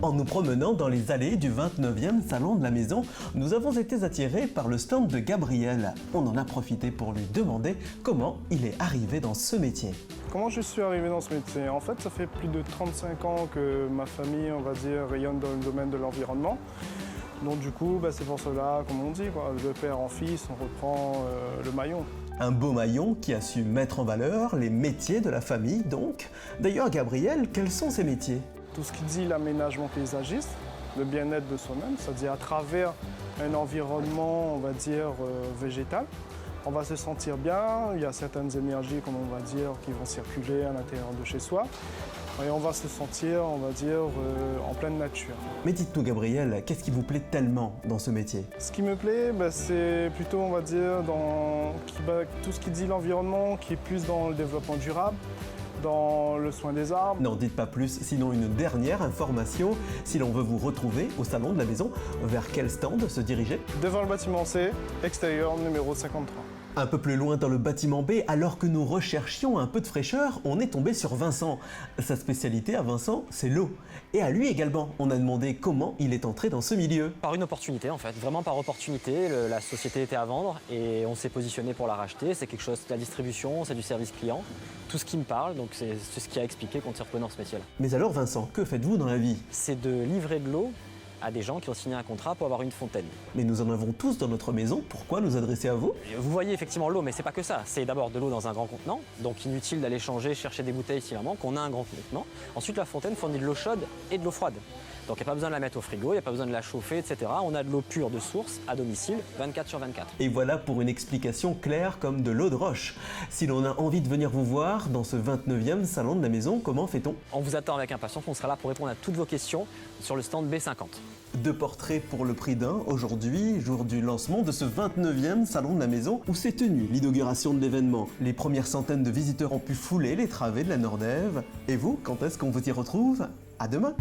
En nous promenant dans les allées du 29e salon de la maison, nous avons été attirés par le stand de Gabriel. On en a profité pour lui demander comment il est arrivé dans ce métier. Comment je suis arrivé dans ce métier? En fait, ça fait plus de 35 ans que ma famille, on va dire, rayonne dans le domaine de l'environnement. Donc du coup, c'est pour cela, comme on dit, de père en fils, on reprend le maillon. Un beau maillon qui a su mettre en valeur les métiers de la famille donc. D'ailleurs Gabriel, quels sont ces métiers? Tout ce qui dit l'aménagement paysagiste, le bien-être de soi-même, c'est-à-dire à travers un environnement, on va dire, végétal. On va se sentir bien, il y a certaines énergies, comme on va dire, qui vont circuler à l'intérieur de chez soi. Et on va se sentir, on va dire, en pleine nature. Mais dites-nous Gabriel, qu'est-ce qui vous plaît tellement dans ce métier? Ce qui me plaît, c'est plutôt, on va dire, dans tout ce qui dit l'environnement, qui est plus dans le développement durable, dans le soin des arbres. N'en dites pas plus, sinon une dernière information. Si l'on veut vous retrouver au salon de la maison, vers quel stand se diriger? Devant le bâtiment C, extérieur numéro 53. Un peu plus loin dans le bâtiment B, alors que nous recherchions un peu de fraîcheur, on est tombé sur Vincent. Sa spécialité à Vincent, c'est l'eau. Et à lui également, on a demandé comment il est entré dans ce milieu. Par une opportunité en fait, vraiment par opportunité. La société était à vendre et on s'est positionné pour la racheter. C'est quelque chose de la distribution, c'est du service client. Tout ce qui me parle, donc c'est ce qui a expliqué qu'on s'est retrouvé dans ce métier-là. Mais alors Vincent, que faites-vous dans la vie? C'est de livrer de l'eau à des gens qui ont signé un contrat pour avoir une fontaine. Mais nous en avons tous dans notre maison, pourquoi nous adresser à vous? Vous voyez effectivement l'eau, mais c'est pas que ça. C'est d'abord de l'eau dans un grand contenant, donc inutile d'aller changer, chercher des bouteilles s'il en manque, on a un grand contenant. Ensuite, la fontaine fournit de l'eau chaude et de l'eau froide. Donc il n'y a pas besoin de la mettre au frigo, il n'y a pas besoin de la chauffer, etc. On a de l'eau pure de source à domicile, 24/24. Et voilà pour une explication claire comme de l'eau de roche. Si l'on a envie de venir vous voir dans ce 29e salon de la maison, comment fait-on? On vous attend avec impatience, on sera là pour répondre à toutes vos questions sur le stand B50. 2 portraits pour le prix d'un, aujourd'hui, jour du lancement de ce 29e salon de la maison où s'est tenue l'inauguration de l'événement. Les premières centaines de visiteurs ont pu fouler les travées de la Nordève. Et vous, quand est-ce qu'on vous y retrouve? À demain!